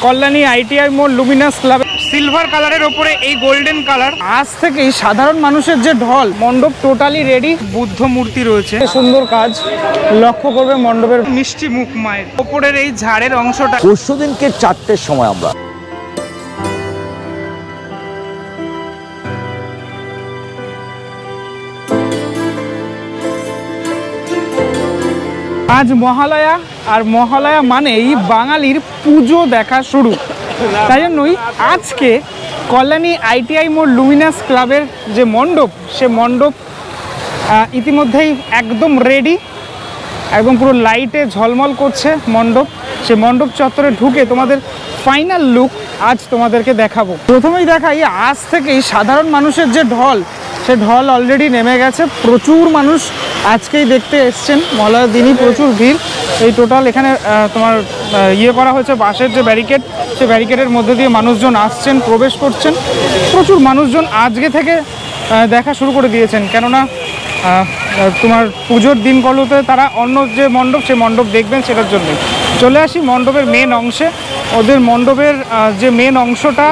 Kalyani ITI মোড় Luminous club. Silver কালারের ওপরে এই গোল্ডেন কালার। আজ থেকেই সাধারণ মানুষের যে ঢল, মণ্ডপ টোটালি রেডি। বুদ্ধ মূর্তি রয়েছে, সুন্দর কাজ লক্ষ্য করবে মণ্ডপের। মিষ্টি মুখ মায়ের ওপরের এই ঝাড়ের অংশটা। পরশুদিনকে 4টের সময় আমরা আজ মহালয়া, আর মহালয়া মানেই বাঙালির পুজো দেখা শুরু। তাই জন্যই আজকে কল্যাণী আইটিআই মোড় লুমিনাস ক্লাবের যে মণ্ডপ, সে মণ্ডপ ইতিমধ্যেই একদম রেডি, একদম পুরো লাইটে ঝলমল করছে মণ্ডপ। সে মণ্ডপ চত্বরে ঢুকে তোমাদের ফাইনাল লুক আজ তোমাদেরকে দেখাবো। প্রথমেই দেখাই, আজ থেকেই সাধারণ মানুষের যে ঢল, সে ঢল অলরেডি নেমে গেছে। প্রচুর মানুষ আজকেই দেখতে এসছেন, মহালয়ার দিনই প্রচুর ভিড়। এই টোটাল এখানে তোমার করা হয়েছে বাঁশের যে ব্যারিকেড, সে ব্যারিকেডের মধ্যে দিয়ে মানুষজন আসছেন, প্রবেশ করছেন। প্রচুর মানুষজন আজকে থেকে দেখা শুরু করে দিয়েছেন, কেননা তোমার পুজোর দিনগুলোতে তারা অন্য যে মণ্ডপ, সে মণ্ডপ দেখবেন। সেটার জন্যই চলে আসি মণ্ডপের মেন অংশে। ওদের মণ্ডপের যে মেন অংশটা,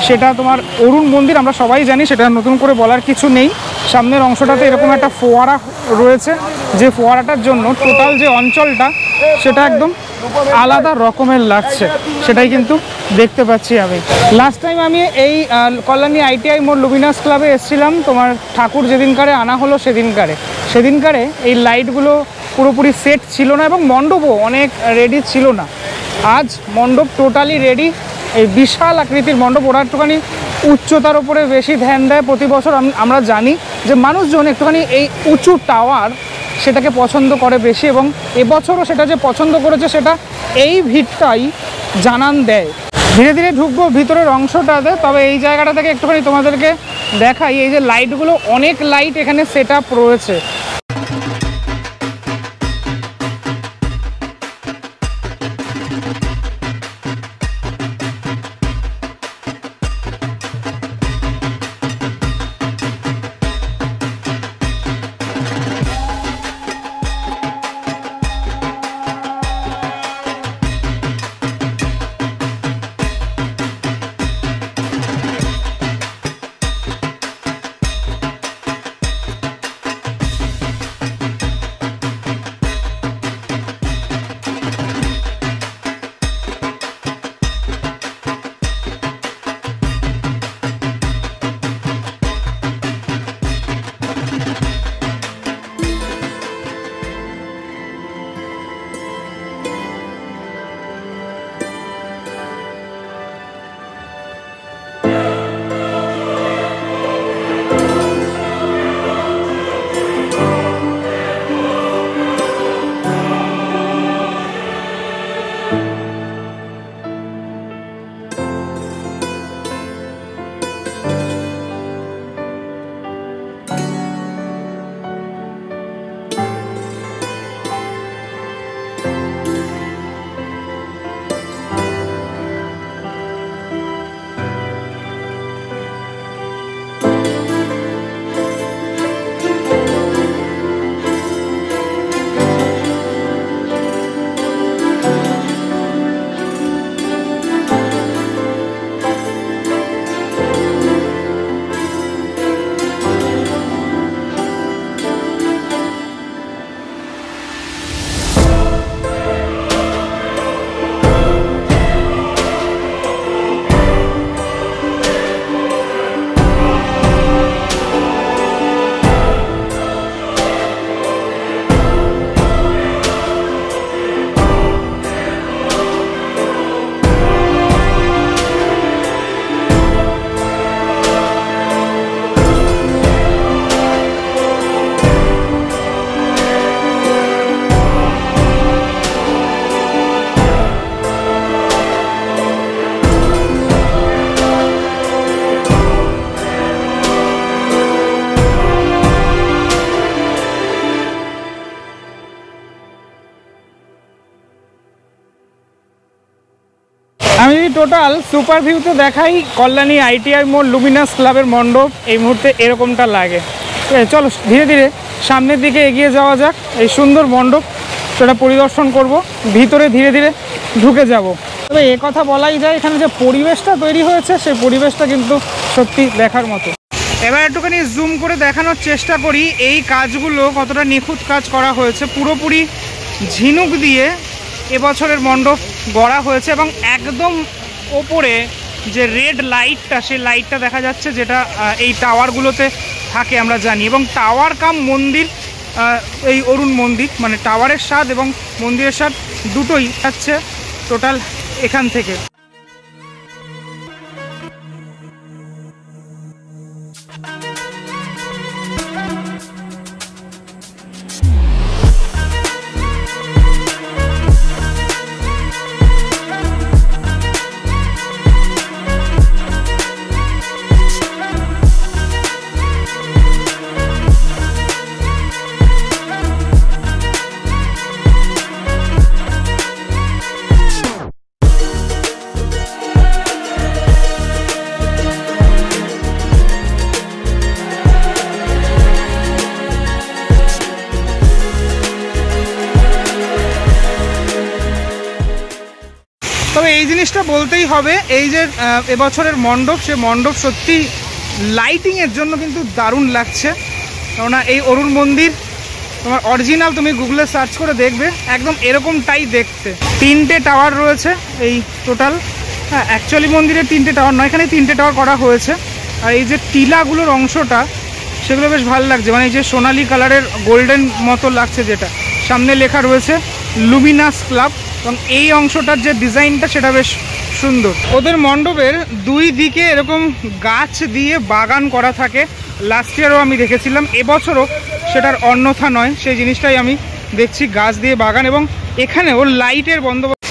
সেটা তোমার অরুণ মন্দির, আমরা সবাই জানি, সেটা নতুন করে বলার কিছু নেই। সামনের অংশটাতে এরকম একটা ফোয়ারা রয়েছে, যে ফোয়ারাটার জন্য টোটাল যে অঞ্চলটা, সেটা একদম আলাদা রকমের লাগছে। সেটাই কিন্তু দেখতে পাচ্ছি আমি। লাস্ট টাইম আমি এই কল্যাণী আইটিআই মোড় লুমিনাস ক্লাবে এসেছিলাম তোমার ঠাকুর যেদিনকারে আনা হলো, সেদিনকারে এই লাইটগুলো পুরোপুরি সেট ছিল না, এবং মণ্ডপও অনেক রেডি ছিল না। আজ মণ্ডপ টোটালি রেডি। এই বিশাল আকৃতির মণ্ডপ। ওরা একটুখানি উচ্চতার উপরে বেশি ধ্যান দেয় প্রতি বছর। আমরা জানি যে মানুষজন একটুখানি এই উঁচু টাওয়ার, সেটাকে পছন্দ করে বেশি, এবং এবছরও সেটা যে পছন্দ করেছে, সেটা এই ভিড়টাই জানান দেয়। ধীরে ধীরে ঢুকবো ভিতরের অংশটাতে। তবে এই জায়গাটা থেকে একটুখানি তোমাদেরকে দেখাই, এই যে লাইটগুলো, অনেক লাইট এখানে সেট আপ রয়েছে। আমি টোটাল সুপার ভিউতে দেখাই কল্যাণী আইটিআই মোড় লুমিনাস ক্লাবের মণ্ডপ এই মুহূর্তে এরকমটা লাগে। চলো ধীরে ধীরে সামনের দিকে এগিয়ে যাওয়া যাক। এই সুন্দর মণ্ডপ সেটা পরিদর্শন করব, ভিতরে ধীরে ধীরে ঢুকে যাব। তবে এ কথা বলাই যায়, এখানে যে পরিবেশটা তৈরি হয়েছে সেই পরিবেশটা কিন্তু সত্যি দেখার মতো। এবার একটুখানি জুম করে দেখানোর চেষ্টা করি এই কাজগুলো কতটা নিখুঁত কাজ করা হয়েছে। পুরোপুরি ঝিনুক দিয়ে এবছরের মণ্ডপ গড়া হয়েছে এবং একদম ওপরে যে রেড লাইটটা, সেই লাইটটা দেখা যাচ্ছে, যেটা এই টাওয়ারগুলোতে থাকে আমরা জানি। এবং টাওয়ার কাম মন্দির, এই অরুণ মন্দির মানে টাওয়ারের স্বাদ এবং মন্দিরের স্বাদ দুটোই যাচ্ছে টোটাল এখান থেকে। তবে এই জিনিসটা বলতেই হবে, এই যে এবছরের মণ্ডপ, সে মণ্ডপ সত্যি লাইটিংয়ের জন্য কিন্তু দারুণ লাগছে। কেননা এই অরুণ মন্দির তোমার অরিজিনাল তুমি গুগলে সার্চ করে দেখবে একদম এরকমটাই দেখতে। 3টে টাওয়ার রয়েছে এই টোটাল। হ্যাঁ, অ্যাকচুয়ালি মন্দিরের 3টে টাওয়ার নয়, এখানে 3টে টাওয়ার করা হয়েছে। আর এই যে টিলাগুলোর অংশটা, সেগুলো বেশ ভালো লাগছে, মানে এই যে সোনালি কালারের গোল্ডেন মতো লাগছে, যেটা সামনে লেখা রয়েছে লুমিনাস ক্লাব। এবং এই অংশটার যে ডিজাইনটা সেটা বেশ সুন্দর। ওদের মণ্ডপের দুই দিকে এরকম গাছ দিয়ে বাগান করা থাকে, লাস্ট ইয়ারও আমি দেখেছিলাম, এবছরও সেটার অন্যথা নয়, সেই জিনিসটাই আমি দেখছি, গাছ দিয়ে বাগান। এবং এখানেও লাইটের বন্দোবস্ত।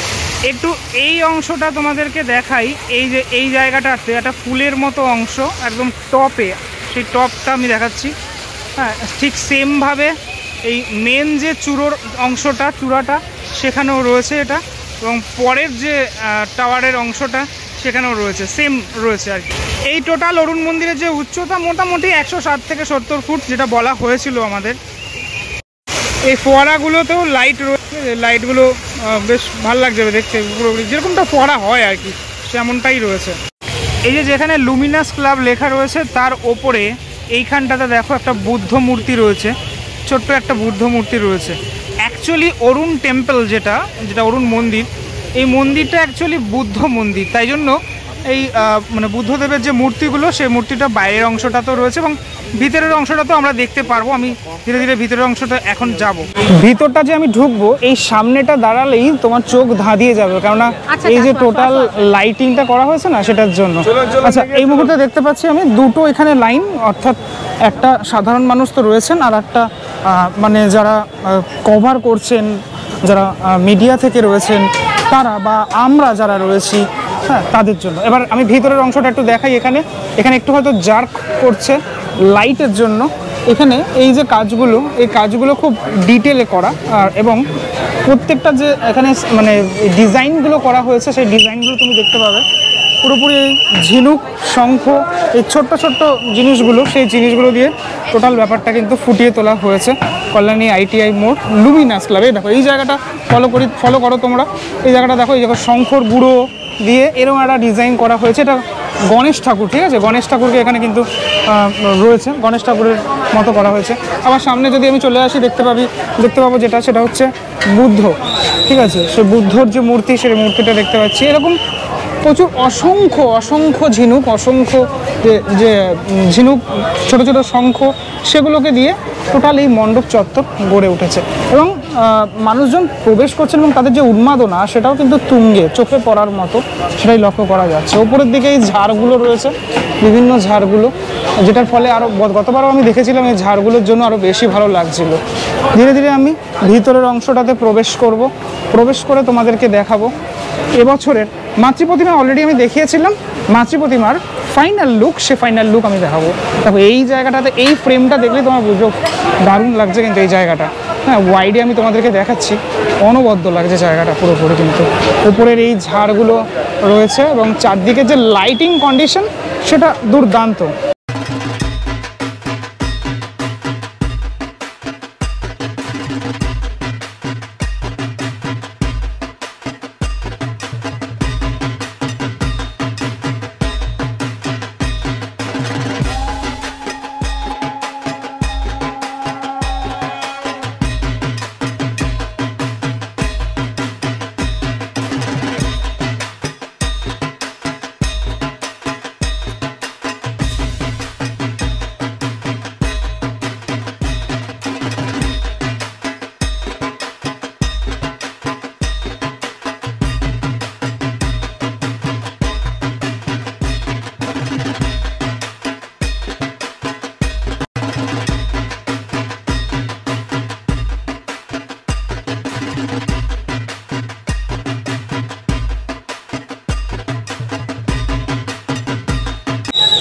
একটু এই অংশটা তোমাদেরকে দেখাই, এই যে এই জায়গাটাতে একটা ফুলের মতো অংশ একদম টপে, সেই টপটা আমি দেখাচ্ছি। হ্যাঁ, ঠিক সেমভাবে এই মেন যে চূড়োর অংশটা, চূড়াটা, সেখানেও রয়েছে এটা। এবং পরের যে টাওয়ারের অংশটা সেখানেও রয়েছে, সেম রয়েছে আর কি। এই টোটাল অরুণ মন্দিরের যে উচ্চতা মোটামুটি 160 থেকে 70 ফুট, যেটা বলা হয়েছিল আমাদের। এই ফোয়ারাগুলোতেও লাইট রয়েছে, লাইটগুলো বেশ ভালো লাগছে দেখতে, পুরোপুরি যেরকমটা ফোয়ারা হয় আর কি, সেমনটাই রয়েছে। এই যে যেখানে লুমিনাস ক্লাব লেখা রয়েছে তার ওপরে এইখানটাতে দেখো একটা বুদ্ধ মূর্তি রয়েছে, ছোট্ট একটা বুদ্ধ মূর্তি রয়েছে। অ্যাকচুয়ালি অরুণ টেম্পল, যেটা অরুণ মন্দির, এই মন্দিরটা অ্যাকচুয়ালি বুদ্ধ মন্দির, তাই জন্য এই মানে বুদ্ধদেবের যে মূর্তিগুলো, সেই মূর্তিটা বাইরের অংশটা তো রয়েছে এবং ভিতরের অংশটা তো আমরা দেখতে পারবো। আমি ধীরে ধীরে ভিতরের অংশটা এখন যাব। ভিতরটা যে আমি ঢুকবো, এই সামনেটা দাঁড়ালেই তোমার চোখ ধাঁধিয়ে যাবে, কেননা এই যে টোটাল লাইটিংটা করা হয়েছে না, সেটার জন্য। আচ্ছা, এই মুহূর্তে দেখতে পাচ্ছি আমি দুটো এখানে লাইন, অর্থাৎ একটা সাধারণ মানুষ তো রয়েছেন, আর একটা মানে যারা কভার করছেন, যারা মিডিয়া থেকে রয়েছেন তারা, বা আমরা যারা রয়েছি, হ্যাঁ, তাদের জন্য। এবার আমি ভিতরের অংশটা একটু দেখাই। এখানে একটু হয়তো জার্ক করছে লাইটের জন্য। এখানে এই যে কাজগুলো, এই কাজগুলো খুব ডিটেলে করা, আর এবং প্রত্যেকটা যে এখানে মানে ডিজাইনগুলো করা হয়েছে, সেই ডিজাইনগুলো তুমি দেখতে পাবে পুরোপুরি এই ঝিনুক, শঙ্খ, এই ছোট্ট ছোট্ট জিনিসগুলো, সেই জিনিসগুলো দিয়ে টোটাল ব্যাপারটা কিন্তু ফুটিয়ে তোলা হয়েছে কল্যাণী ITI মোড় লুমিনাস ক্লাবে। দেখো এই জায়গাটা ফলো করো তোমরা, এই জায়গাটা দেখো, এই জায়গা শঙ্খর গুঁড়ো দিয়ে এরকম একটা ডিজাইন করা হয়েছে। এটা গণেশ ঠাকুর, ঠিক আছে, গণেশ ঠাকুরকে এখানে কিন্তু রয়েছে, গণেশ ঠাকুরের মতো করা হয়েছে। আবার সামনে যদি আমি চলে আসি দেখতে পাবো সেটা হচ্ছে বুদ্ধ, ঠিক আছে, সে বুদ্ধর যে মূর্তি, সেই মূর্তিটা দেখতে পাচ্ছি। এরকম প্রচুর অসংখ্য ঝিনুক, অসংখ্য যে ঝিনুক, ছোট ছোট শঙ্খ, সেগুলোকে দিয়ে টোটাল এই মণ্ডপ চত্বর গড়ে উঠেছে। এবং মানুষজন প্রবেশ করছেন এবং তাদের যে উন্মাদনা, সেটাও কিন্তু তুঙ্গে, চোখে পড়ার মতো, সেটাই লক্ষ্য করা যাচ্ছে। ওপরের দিকে এই ঝাড়গুলো রয়েছে, বিভিন্ন ঝাড়গুলো, যেটার ফলে আরও, গতবারও আমি দেখেছিলাম, এই ঝাড়গুলোর জন্য আরও বেশি ভালো লাগছিল। ধীরে ধীরে আমি ভিতরের অংশটাতে প্রবেশ করে তোমাদেরকে দেখাবো এবছরের মাতৃপ্রতিমা। অলরেডি আমি দেখিয়েছিলাম মাতৃপ্রতিমার ফাইনাল লুক, সে ফাইনাল লুক আমি দেখাবো। দেখো এই জায়গাটাতে, এই ফ্রেমটা দেখলে তোমার বুঝো দারুণ লাগছে কিন্তু এই জায়গাটা। হ্যাঁ, ওয়াইডে আমি তোমাদেরকে দেখাচ্ছি, অনবদ্য লাগছে জায়গাটা পুরোপুরি। কিন্তু উপরের এই ঝাড়গুলো রয়েছে এবং চারদিকে যে লাইটিং কন্ডিশন, সেটা দুর্দান্ত।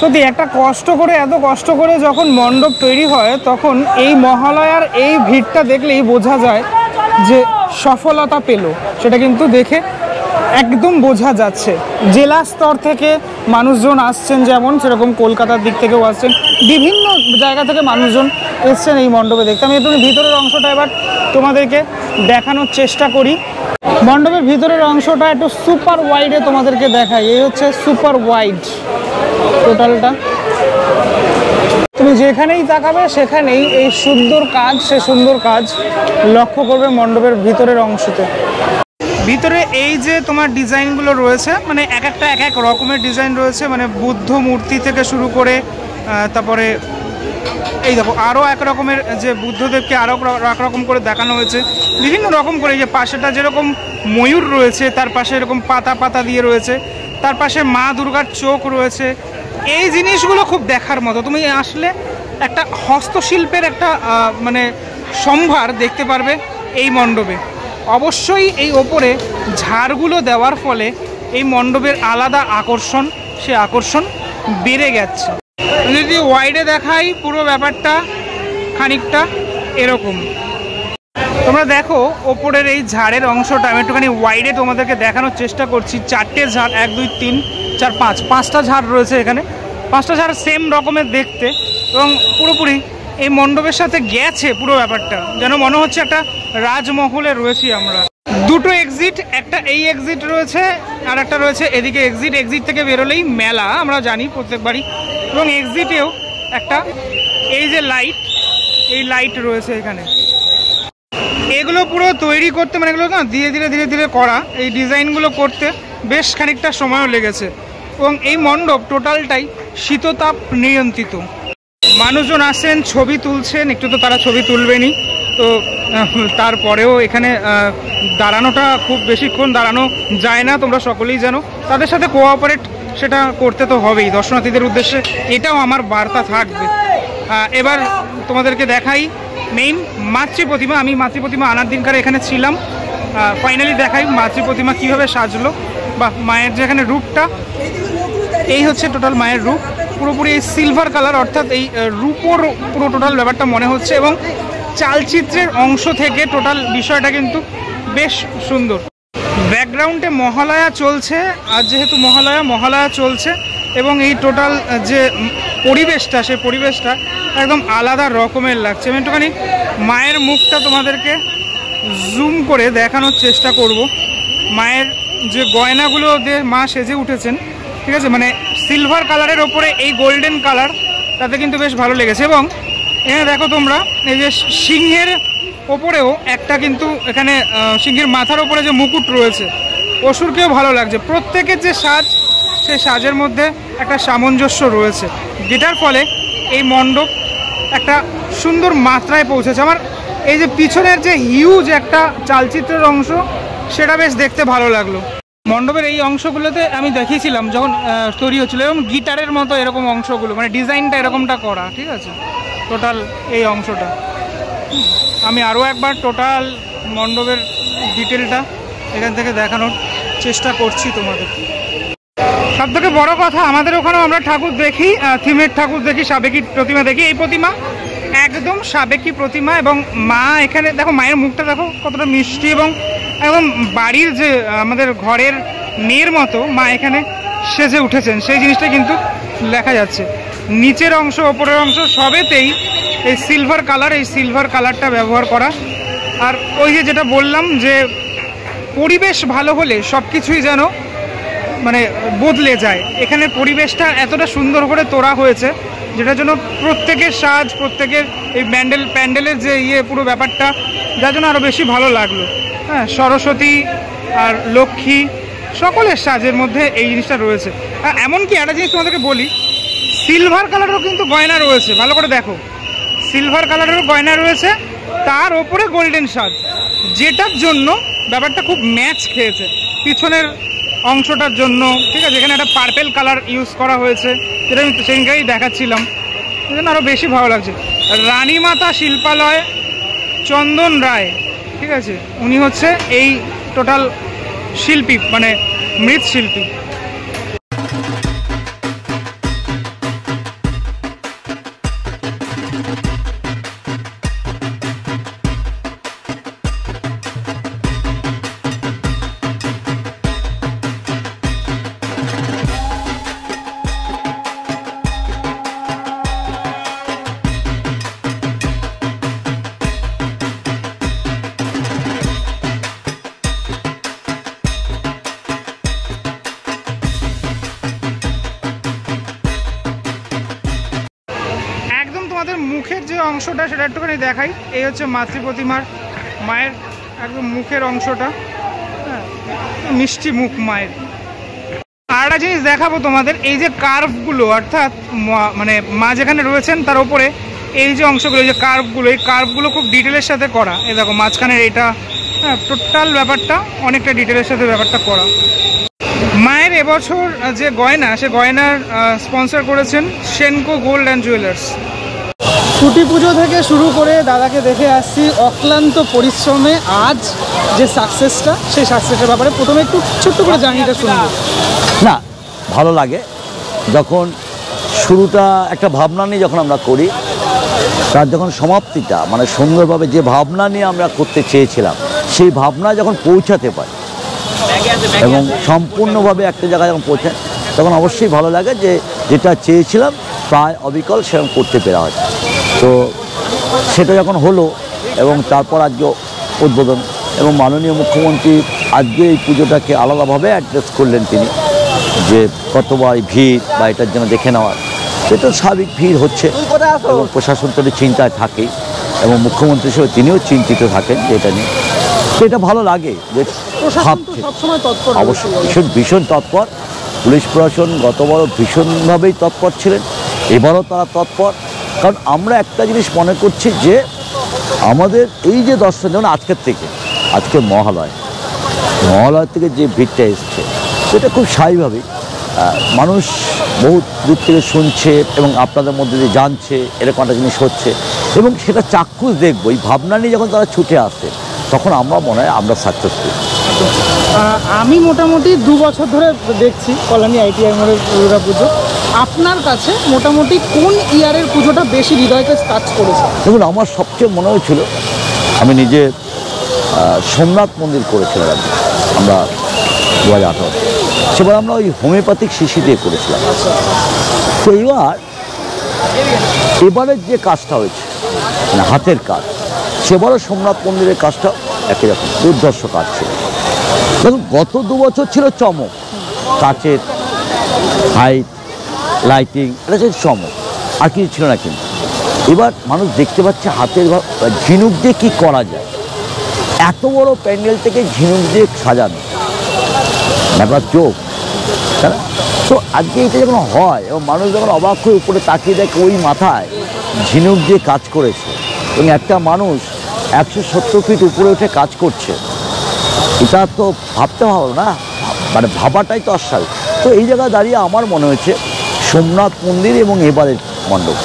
সত্যি একটা এত কষ্ট করে যখন মণ্ডপ তৈরি হয় তখন এই মহালয়ার এই ভিড়টা দেখলেই বোঝা যায় যে সফলতা পেল, সেটা কিন্তু দেখে একদম বোঝা যাচ্ছে। জেলা স্তর থেকে মানুষজন আসছেন, যেমন সেরকম কলকাতার দিক থেকেও আসছেন, বিভিন্ন জায়গা থেকে মানুষজন এসছেন এই মণ্ডপে দেখতে। আমি একটু ভিতরের অংশটা এবার তোমাদেরকে দেখানোর চেষ্টা করি। মণ্ডপের ভিতরের অংশটা একটু সুপার ওয়াইডে তোমাদেরকে দেখাই। এই হচ্ছে সুপার ওয়াইড টোটালটা। তুমি যেখানেই তাকাবে সেখানেই এই সুন্দর কাজ লক্ষ্য করবে মণ্ডপের ভিতরের অংশতে। ভিতরে এই যে তোমার ডিজাইনগুলো রয়েছে, মানে এক এক রকমের ডিজাইন রয়েছে, মানে বুদ্ধ মূর্তি থেকে শুরু করে তারপরে এই দেখো আরও এক রকমের যে বুদ্ধদেবকে আরও এক রকম করে দেখানো হয়েছে, বিভিন্ন রকম করে। যে পাশেটা যেরকম ময়ূর রয়েছে, তার পাশে এরকম পাতা দিয়ে রয়েছে, তার পাশে মা দুর্গার চোখ রয়েছে। এই জিনিসগুলো খুব দেখার মতো। তুমি আসলে একটা হস্তশিল্পের একটা মানে সম্ভার দেখতে পারবে এই মণ্ডপে। অবশ্যই এই ওপরে ঝাড়গুলো দেওয়ার ফলে এই মণ্ডপের আলাদা আকর্ষণ, সে আকর্ষণ বেড়ে গেছে। যদি ওয়াইডে দেখাই পুরো ব্যাপারটা খানিকটা এরকম। তোমরা দেখো ওপরের এই ঝাড়ের অংশটা আমি একটুখানি ওয়াইডে তোমাদেরকে দেখানোর চেষ্টা করছি। 4টে ঝাড়, 1 2 3 4 5টা ঝাড় রয়েছে এখানে। 5টা ঝাড় সেম রকমের দেখতে এবং পুরোপুরি এই মণ্ডপের সাথে গেছে পুরো ব্যাপারটা, যেন মনে হচ্ছে একটা রাজমহলে রয়েছি আমরা। দুটো এক্সিট, একটা এই এক্সিট রয়েছে আর একটা রয়েছে এদিকে এক্সিট থেকে বেরোলেই মেলা, আমরা জানি প্রত্যেকবারই। এবং এক্সিটেও একটা এই যে এই লাইট রয়েছে এখানে। এগুলো পুরো তৈরি করতে, মানে এগুলো না ধীরে ধীরে করা, এই ডিজাইনগুলো করতে বেশ খানিকটা সময়ও লেগেছে। এবং এই মণ্ডপ টোটালটাই শীততাপ নিয়ন্ত্রিত। মানুষজন আসেন, ছবি তুলছেন, একটু তো তারা ছবি তুলবেনই, তো তারপরেও এখানে দাঁড়ানোটা খুব বেশিক্ষণ দাঁড়ানো যায় না, তোমরা সকলেই জানো। তাদের সাথে কোঅপারেট সেটা করতে তো হবেই দর্শনার্থীদের উদ্দেশ্যে, এটাও আমার বার্তা থাকবে। এবার তোমাদেরকে দেখাই মেইন মাতৃ প্রতিমা। আমি মাতৃ প্রতিমা আনার দিনকার এখানে ছিলাম। ফাইনালি দেখাই মাতৃ প্রতিমা কীভাবে সাজলো, বা মায়ের যে এখানে রূপটা, এই হচ্ছে টোটাল মায়ের রূপ। পুরোপুরি এই সিলভার কালার, অর্থাৎ এই রূপোর পুরো টোটাল ব্যাপারটা মনে হচ্ছে। এবং চালচিত্রের অংশ থেকে টোটাল বিষয়টা কিন্তু বেশ সুন্দর। ব্যাকগ্রাউন্ডে মহালয়া চলছে, আর যেহেতু মহালয়া চলছে এবং এই টোটাল যে পরিবেশটা, সেই পরিবেশটা একদম আলাদা রকমের লাগছে। আমি একটুখানি মায়ের মুখটা তোমাদেরকে জুম করে দেখানোর চেষ্টা করব। মায়ের যে গয়নাগুলো দিয়ে মা সেজে উঠেছেন, ঠিক আছে, মানে সিলভার কালারের ওপরে এই গোল্ডেন কালার, তাতে কিন্তু বেশ ভালো লেগেছে। এবং এখানে দেখো তোমরা এই যে সিংহের ওপরেও একটা কিন্তু এখানে সিংহের মাথার ওপরে যে মুকুট রয়েছে, অসুরকেও ভালো লাগছে। প্রত্যেকের যে সাজ, সেই সাজের মধ্যে একটা সামঞ্জস্য রয়েছে, যেটার ফলে এই মণ্ডপ একটা সুন্দর মাত্রায় পৌঁছেছে। আমার এই যে পিছনের যে হিউজ একটা চালচিত্রের অংশ, সেটা বেশ দেখতে ভালো লাগলো। মণ্ডপের এই অংশগুলোতে আমি দেখিয়েছিলাম যখন তৈরি হচ্ছিল, এবং গিটারের মতো এরকম অংশগুলো, মানে ডিজাইনটা এরকমটা করা, ঠিক আছে, টোটাল এই অংশটা। আমি আরও একবার টোটাল মণ্ডপের ডিটেলটা এখান থেকে দেখানোর চেষ্টা করছি তোমাদের। সব থেকে বড় কথা, আমাদের ওখানেও আমরা ঠাকুর দেখি, থিমের ঠাকুর দেখি, সাবেকি প্রতিমা দেখি। এই প্রতিমা একদম সাবেকি প্রতিমা, এবং মা এখানে দেখো, মায়ের মুখটা দেখো কতটা মিষ্টি, এবং একদম বাড়ির যে আমাদের ঘরের মেয়ের মতো মা এখানে সেজে উঠেছেন, সেই জিনিসটা কিন্তু দেখা যাচ্ছে। নিচের অংশ, ওপরের অংশ সবেতেই এই সিলভার কালার, এই সিলভার কালারটা ব্যবহার করা। আর ওই যে যেটা বললাম, যে পরিবেশ ভালো হলে সব কিছুই যেন মানে বদলে যায়। এখানে পরিবেশটা এতটা সুন্দর করে তোলা হয়েছে, যেটার জন্য প্রত্যেকের সাজ, প্রত্যেকের এই প্যান্ডেলের যে পুরো ব্যাপারটা, যার জন্য আরও বেশি ভালো লাগলো। হ্যাঁ, সরস্বতী আর লক্ষ্মী সকলের সাজের মধ্যে এই জিনিসটা রয়েছে। এমনকি একটা জিনিস তোমাদেরকে বলি, সিলভার কালারেরও কিন্তু গয়না রয়েছে, ভালো করে দেখো, সিলভার কালারেরও গয়না রয়েছে, তার ওপরে গোল্ডেন সাজ, যেটার জন্য ব্যাপারটা খুব ম্যাচ খেয়েছে পিছনের অংশটার জন্য, ঠিক আছে। এখানে একটা পার্পেল কালার ইউজ করা হয়েছে, যেটা আমি সেদিনকেই দেখাচ্ছিলাম, সেজন্য আরও বেশি ভালো লাগছে। রানীমাতা শিল্পালয় চন্দন রায়, ঠিক আছে, উনি হচ্ছে এই টোটাল শিল্পী, মানে মৃৎশিল্পী। অংশটা সেটা একটুখানি দেখাই। এই হচ্ছে মাতৃ প্রতিমার মায়ের একদম মুখের অংশটা, হ্যাঁ, মিষ্টি মুখ মায়ের। আর একটা জিনিস দেখাবো তোমাদের, এই যে কার্ভগুলো, অর্থাৎ মানে মা যেখানে রয়েছেন তার উপরে এই যে অংশগুলো, এই যে কার্ভগুলো, এই কার্ভগুলো খুব ডিটেলের সাথে করা। এই দেখো মাঝখানের এটা, হ্যাঁ, টোটাল ব্যাপারটা অনেকটা ডিটেলের সাথে ব্যাপারটা করা। মায়ের এবছর যে গয়না, সে গয়নার স্পন্সর করেছেন সেনকো গোল্ড অ্যান্ড জুয়েলার্স। ছুটি পুজো থেকে শুরু করে দাদাকে দেখে আসছি অক্লান্ত পরিশ্রমে আজ যে সাকসেসটা, সেই সাকসেসের ব্যাপারে প্রথমে একটু ছোট্ট করে জার্নিটা শুনবো। না, ভালো লাগে যখন শুরুটা একটা ভাবনা নিয়ে যখন আমরা করি, তার যখন সমাপ্তিটা মানে সুন্দরভাবে যে ভাবনা নিয়ে আমরা করতে চেয়েছিলাম সেই ভাবনা যখন পৌঁছাতে পারি এবং সম্পূর্ণভাবে একটা জায়গায় যখন পৌঁছায়, তখন অবশ্যই ভালো লাগে যে যেটা চেয়েছিলাম প্রায় অবিকল সেরকম করতে পেরা হয়। তো সেটা যখন হলো এবং তারপর আজকে উদ্বোধন এবং মাননীয় মুখ্যমন্ত্রী আজকে এই পুজোটাকে আলাদাভাবে অ্যাড্রেস করলেন তিনি, যে কতবার ভিড় বা এটার জন্য দেখে নেওয়ার, সেটা স্বাভাবিক ভিড় হচ্ছে এবং প্রশাসন তো চিন্তায় থাকেই এবং মুখ্যমন্ত্রী হিসেবে তিনিও চিন্তিত থাকেন যে এটা নিয়ে। তো এটা ভালো লাগে যে ভাবছে, অবশ্যই ভীষণ তৎপর। পুলিশ প্রশাসন গতবারও ভীষণভাবেই তৎপর ছিলেন, এবারও তারা তৎপর। কারণ আমরা একটা জিনিস মনে করছি যে আমাদের এই যে দর্শন, যেমন আজকে মহালয় থেকে যে ভিড়টা এসছে সেটা খুব স্বাভাবিক। মানুষ বহু দূর থেকে শুনছে এবং আপনাদের মধ্যে দিয়ে জানছে এরকম একটা জিনিস হচ্ছে এবং সেটা চাক্ষুষ দেখবো এই ভাবনা নিয়ে যখন তারা ছুটে আসে, তখন আমরা মনে হয় আমরা সাকসেসফুল। আমি মোটামুটি 2 বছর ধরে দেখছি কল্যাণী আইটিআই মোড়ের দুর্গা পুজো। আপনার কাছে মোটামুটি কোন ইয়ারের পুজোটা বেশি হৃদয়কে টাচ করেছে? দেখুন, আমার সবচেয়ে মনে হয়েছিল, আমি নিজে সোমনাথ মন্দির করেছিলাম আমরা 2018, সেবার আমরা ওই হোমিওপ্যাথিক শিশি দিয়ে করেছিলাম। তো এবারের যে কাজটা হয়েছে মানে হাতের কাজ, সেবারও সোমনাথ মন্দিরের কাজটা একই রকম দুর্ধর্ষ কাজ ছিল। দেখুন, গত 2 বছর ছিল চমক, কাচের হাইট, লাইটিং, এটা ছিল চমক, আর কিছু ছিল না। কিন্তু এবার মানুষ দেখতে পাচ্ছে হাতের ঝিনুক দিয়ে কী করা যায়। এত বড় প্যান্ডেল থেকে ঝিনুক দিয়ে সাজানো ব্যাপার চোখ, তাই না? তো আজকে এটা যখন হয় এবং মানুষ যখন অবাক হয়ে উপরে তাকিয়ে দেখে ওই মাথায় ঝিনুক দিয়ে কাজ করেছে এবং একটা মানুষ 170 ফিট উপরে উঠে কাজ করছে, এটা তো ভাবতে ভালো না, মানে ভাবাটাই তো অস্বাভাবিক। তো এই জায়গায় দাঁড়িয়ে আমার মনে হয়েছে সোমনাথ মন্দির এবং এবারের মণ্ডপ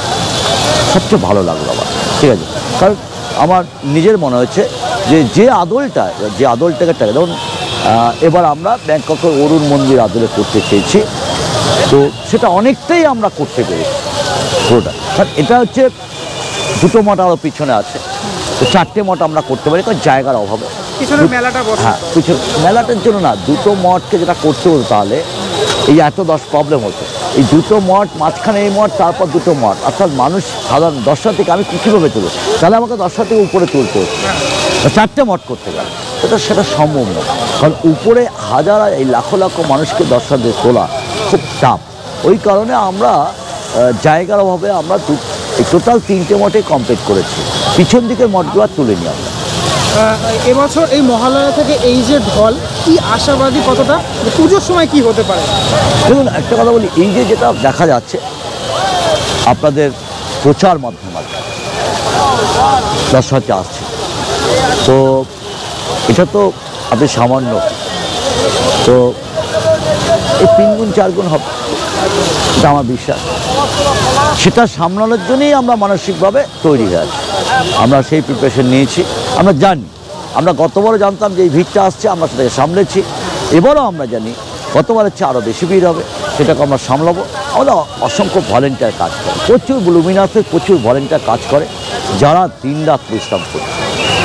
সবচেয়ে ভালো লাগলো আমার, ঠিক আছে? কারণ আমার নিজের মনে হয়েছে যে আদলটাকে যেমন এবার আমরা ব্যাংককের অরুণ মন্দির আদলে করতে চেয়েছি, তো সেটা অনেকটাই আমরা করতে পেরেছি পুরোটা। কারণ এটা হচ্ছে 2টো মঠ আরও পিছনে আছে, তো 4টে মঠ আমরা করতে পারি, কারণ জায়গার অভাবে। হ্যাঁ, পিছনে মেলাটার জন্য না, 2টো মঠকে যেটা করতে হতো তাহলে এই এত প্রবলেম হতো। এই 2টো মঠ, মাঝখানে এই মঠ, তারপর 2টো মঠ, অর্থাৎ মানুষ সাধারণ দর্শনার্থীকে আমি কীভাবে তুলব, তাহলে আমাকে দর্শনার্থীকে উপরে তুলতে হতো, 4টে মঠ করতে গেলে সেটা সম্ভব না। কারণ উপরে এই লাখো লাখো মানুষকে দর্শনার্থী তোলা খুব টাফ। ওই কারণে আমরা জায়গার অভাবে আমরা টোটাল 3টে মঠে কমপ্লিট করেছি, পিছন দিকের মঠগুলো তুলে নিই আমরা। এবছর এই মহালয়া থেকে এই যে ঢল, কি আশাবাদী, কতটা পুজোর সময় কি হতে পারে? দেখুন, একটা কথা বলি, এই যে যেটা দেখা যাচ্ছে আপনাদের প্রচার মাধ্যম আছে, দর্শনার্থী আসছে, তো এটা তো আপনি সামান্য, তো এই 3 গুণ 4 গুণ হবে, এটা আমার বিশ্বাস। সেটা সামলানোর জন্যই আমরা মানসিকভাবে তৈরি হয়ে আছি, আমরা সেই প্রিপারেশন নিয়েছি। আমরা জানি, আমরা গতবারও জানতাম যে এই ভিড়টা আসছে, আমরা সেটাকে সামলেছি। এবারও আমরা জানি গতবারের চেয়ে আরও বেশি ভিড় হবে, সেটাকে আমরা সামলাবো। আমাদের অসংখ্য ভলেন্টিয়ার কাজ করে, প্রচুর লুমিনাসের প্রচুর ভলেন্টিয়ার কাজ করে, যারা দিনরাত পরিশ্রম করে,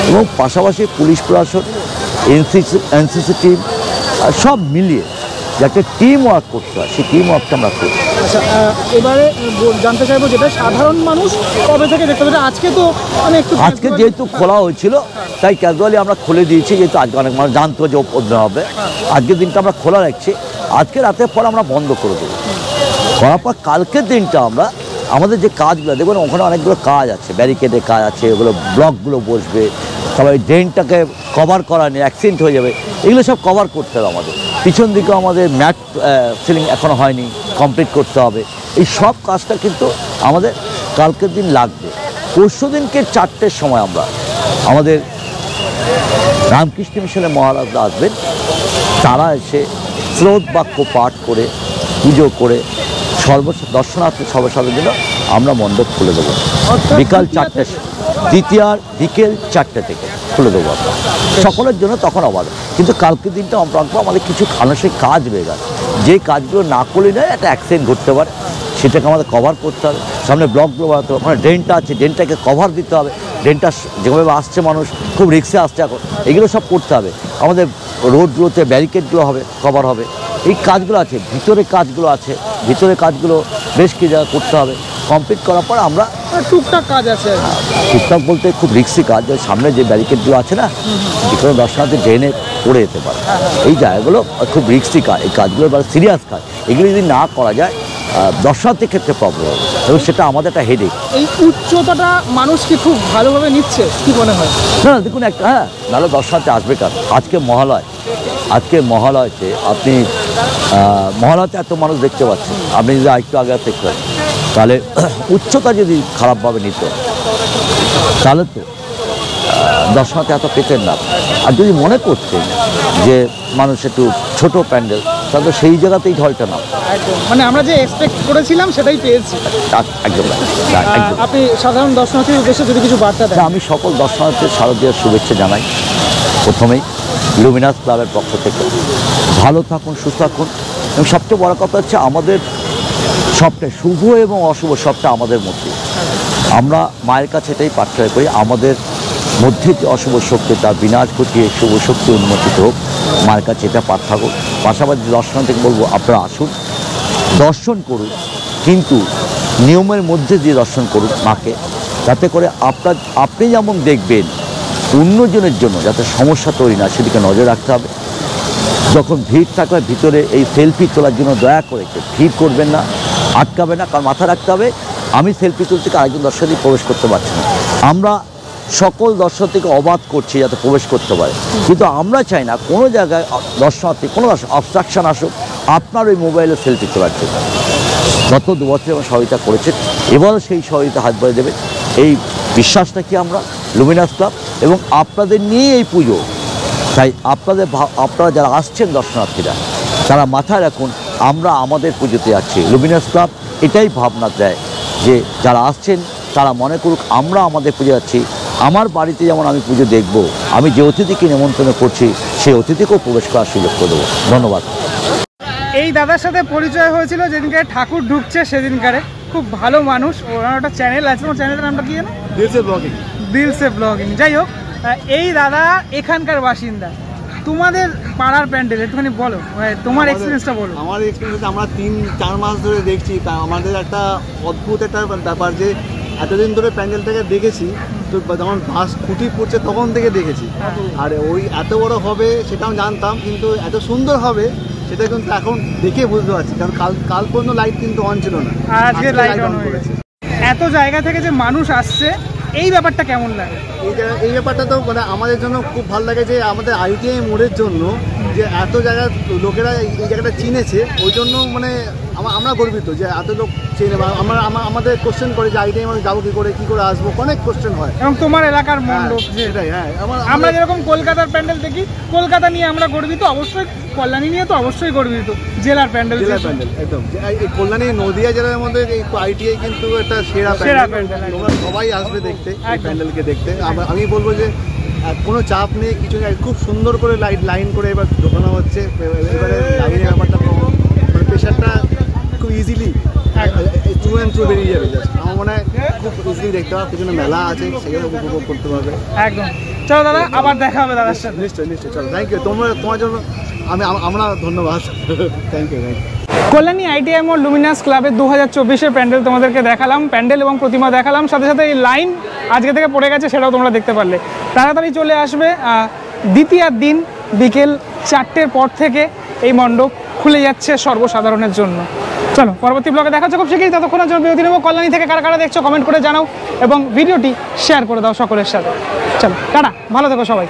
এবং পাশাপাশি পুলিশ প্রশাসন, এনসিসি টিম, সব মিলিয়ে যে একটা টিম ওয়ার্ক করতে হয়, সেই টিম ওয়ার্কটা আমরা করি। আচ্ছা, এবারে জানতে চাইবো যেটা সাধারণ মানুষ কবে থেকে দেখতে পাবে? আজকে তো মানে আজকে যেহেতু খোলা হয়েছিল তাই ক্যাজুয়ালি আমরা খুলে দিয়েছি, যেহেতু আজকে অনেক মানুষ জানতো যে ওপর হবে, আজকের দিনটা আমরা খোলা রাখছি। আজকে রাতের পর আমরা বন্ধ করে দেবো, করার পর কালকের দিনটা আমরা আমাদের যে কাজগুলো দেখবেন ওখানে অনেকগুলো কাজ আছে, ব্যারিকেডের কাজ আছে, ওগুলো ব্লকগুলো বসবে, তারপরে ড্রেনটাকে কভার করা নিয়ে অ্যাক্সিডেন্ট হয়ে যাবে, এগুলো সব কভার করতে হবে আমাদের। পিছন দিকেও আমাদের ম্যাট সিলিং এখনও হয়নি, কমপ্লিট করতে হবে। এই সব কাজটা কিন্তু আমাদের কালকের দিন লাগবে। পরশু দিনকে 4টের সময় আমরা আমাদের রামকৃষ্ণ মিশনের মহারাজরা আসবেন, তারা এসে স্রোত বাক্য পাঠ করে পুজো করে দর্শনার্থী সর্বসাধারণের জন্য আমরা মণ্ডপ খুলে দেবো বিকাল 4টে, দ্বিতীয়ার বিকেল 4টে থেকে খুলে দেবো আমরা সকলের জন্য। তখন আবার কিন্তু কালকের দিনটা আমরা আমাদের কিছু আনুষ্ঠানিক কাজ রয়ে গেছে, যে কাজগুলো না করলে না একটা অ্যাক্সিডেন্ট ঘটতে পারে, সেটাকে আমাদের কভার করতে হবে। সামনে ব্লকগুলো বাড়াতে হবে, ওখানে ড্রেনটা আছে, ড্রেনটাকে কভার দিতে হবে, ড্রেনটা যেভাবে আসছে মানুষ খুব রিক্সে আসছে এখন, এগুলো সব করতে হবে। আমাদের রোডগুলোতে ব্যারিকেডগুলো হবে, কভার হবে, এই কাজগুলো আছে। ভিতরে কাজগুলো আছে, ভিতরে কাজগুলো বেশ কিছু জায়গা করতে হবে। কমপ্লিট করার পর আমরা টুকটাক কাজ আছে, টুকটাক বলতে খুব রিক্সি কাজ, ওই সামনে যে ব্যারিকেডগুলো আছে না, যে কোনো দর্শনার্থী ড্রেনে পড়ে যেতে পারে, এই জায়গাগুলো খুব রিক্সি কাজ, এই কাজগুলো এবার সিরিয়াস কাজ, এগুলো যদি না করা যায় দর্শনার্থীর ক্ষেত্রে প্রবলেম হবে এবং সেটা আমাদের একটা হেডেক। এই উচ্চতাটা মানুষ কি খুব ভালোভাবে নিচ্ছে কি মনে হয়? না দেখুন একটা, হ্যাঁ নাহলে দর্শনার্থী আসবে কার? আজকে মহালয়তে আপনি মহালয়তে এত মানুষ দেখতে পাচ্ছেন, আপনি যদি আরেকটু আগে দেখতে পাচ্ছেন, তাহলে উচ্চতা যদি খারাপভাবে নিত তাহলে তো দর্শনার্থী এত পেতেন না। আর যদি মনে করতেন যে মানুষ একটু ছোট প্যান্ডেল, তাহলে সেই জায়গাতেই ঢলটা না, মানে আমরা যে এক্সপেক্ট করেছিলাম সেটাই পেয়েছি। একদম। আপনি সাধারণ দর্শনার্থীর উদ্দেশ্যে যদি কিছু বার্তা দেন? আমি সকল দর্শনার্থীর শারদীয়ার শুভেচ্ছা জানাই। প্রথমেই লুমিনাস ক্লাবের পক্ষ থেকে ভালো থাকুন, সুস্থ থাকুন, এবং সবচেয়ে বড় কথা হচ্ছে আমাদের সবটাই শুভ এবং অশুভ সবটা আমাদের মধ্যে। আমরা মায়ের কাছে এটাই প্রার্থনা করি, আমাদের মধ্যে যে অশুভ শক্তি তার বিনাশ ঘটিয়ে শুভ শক্তি উন্মোচিত হোক, মায়ের কাছে এটা প্রার্থনা হোক। পাশাপাশি দর্শনার্থীকে বলবো আপনারা আসুন, দর্শন করুন, কিন্তু নিয়মের মধ্যে দিয়ে দর্শন করুন মাকে, যাতে করে আপনি যেমন দেখবেন অন্যজনের জন্য যাতে সমস্যা তৈরি না, সেদিকে নজর রাখতে হবে। যখন ভিড় থাকবে ভিতরে এই সেলফি তোলার জন্য দয়া করে ভিড় করবেন না, আটকাবে না, কারণ মাথা রাখতে হবে আমি সেলফি তুলতে আরেকজন দর্শনার্থী প্রবেশ করতে পারছি না। আমরা সকল দর্শনার্থীকে অবাধ করছি যাতে প্রবেশ করতে পারে, কিন্তু আমরা চাই না কোনো জায়গায় দর্শনার্থী কোনো অবস্ট্রাকশন আসুক আপনার ওই মোবাইলে সেলফি তোলার জন্য। গত 2 বছর আমরা সহযোগিতা করেছেন, এবারও সেই সহযোগিতা হাত বাড়িয়ে দেবে, এই বিশ্বাসটা কি আমরা লুমিনাস ক্লাব এবং আপনাদের নিয়ে এই পুজো। তাই আপনারা যারা আসছেন দর্শনার্থীরা, তারা মাথায় রাখুন আমরা আমাদের পুজোতে আছি। লুমিনাস ক্লাব এটাই ভাবনা দেয় যে যারা আসছেন তারা মনে করুক আমরা আমাদের পুজো যাচ্ছি। আমার বাড়িতে যেমন আমি পুজো দেখব, আমি যে অতিথিকে নিমন্ত্রণ করছি সেই অতিথিকেও প্রবেশ করার সুযোগ করে দেবো। ধন্যবাদ। এই দাদার সাথে পরিচয় হয়েছিল যেদিনকে ঠাকুর ঢুকছে সেদিনকারে। খুব ভালো মানুষ, ওনার একটা চ্যানেল আছে, ওর চ্যানেলের নামটা কি জানো? দিলসে ব্লগিং। যাই হোক, এই দাদা এখানকার বাসিন্দা। তোমাদের পাড়ার প্যান্ডেল একটুখানি বলো, তোমার এক্সপিরিয়েন্সটা বলো। আমার এক্সপিরিয়েন্স, আমরা 3-4 মাস ধরে দেখছি, তা আমাদের একটা অদ্ভুত একটা ব্যাপার যে এতদিন ধরে প্যান্ডেলটাকে দেখেছি, তো যখন বাস খুঁটি পড়ছে তখন থেকে দেখেছি। আর ওই এত বড় হবে সেটাও জানতাম, কিন্তু এত সুন্দর হবে সেটা কিন্তু এখন দেখে বুঝতে পারছি, কারণ কাল পর্যন্ত লাইট কিন্তু অন ছিল না, আজকে লাইট অন করেছে। এত জায়গা থেকে যে মানুষ আসছে, এই ব্যাপারটা কেমন লাগে? এই ব্যাপারটা তো মানে আমাদের জন্য খুব ভালো লাগে যে আমাদের ITI মোড়ের জন্য যে এত জায়গা লোকেরা এই জায়গাটা চিনেছে, ওই জন্য মানে আমরা গর্বিত যে এত লোক চেনে। আমাদের কোশ্চেন করে যে ITI মোড়ে যাবো কী করে আসবো, অনেক কোশ্চেন হয়। এবং তোমার এলাকার মণ্ডপ, সেটাই। হ্যাঁ, আমরা যেরকম কলকাতার প্যান্ডেল দেখি, কলকাতা নিয়ে আমরা গর্বিত, অবশ্যই কল্যাণী নিয়ে তো অবশ্যই গর্বিত। জেলার প্যান্ডেল একদম, এই কল্যাণী নদিয়া জেলার মধ্যে এই ITI কিন্তু একটা সেরা প্যান্ডেল, সবাই আসবে দেখতে এই প্যান্ডেলকে দেখতে। আমি বলবো যে কোনো চাপ নেই, কিছু নেই, খুব সুন্দর করে লাইন করে এবার ঢোকানো হচ্ছে। এবারে লাইনের ব্যাপারটা মানে প্রেশারটা খুব ইজিলি থ্রু অ্যান্ড থ্রু বেরিয়ে যাবে। আমার মনে হয় খুব ইজিলি দেখতে পাবে, পিছনে মেলা আছে সেগুলো উপভোগ করতে পারবে। একদম। চলো দাদা, আবার দেখা হবে দাদার সাথে। নিশ্চয়ই চলো, থ্যাংক ইউ। তোমার জন্য আমরা ধন্যবাদ। Thank you. কল্যাণী ITI মোড় লুমিনাস ক্লাবের 2024-এর প্যান্ডেল তোমাদেরকে দেখালাম, প্যান্ডেল এবং প্রতিমা দেখালাম, সাথে সাথে এই লাইন আজকে থেকে পড়ে গেছে সেটাও তোমরা দেখতে পারলে। তাড়াতাড়ি চলে আসবে, দ্বিতীয়ার দিন বিকেল 4টের পর থেকে এই মণ্ডপ খুলে যাচ্ছে সর্বসাধারণের জন্য। চলো পরবর্তী ব্লগে দেখা হচ্ছে খুব শিগগিরই, ততক্ষণের জন্য বিরতি নেবো। কল্যাণী থেকে কারা কারা দেখছো কমেন্ট করে জানাও এবং ভিডিওটি শেয়ার করে দাও সকলের সাথে। চলো টাটা, ভালো থেকো সবাই।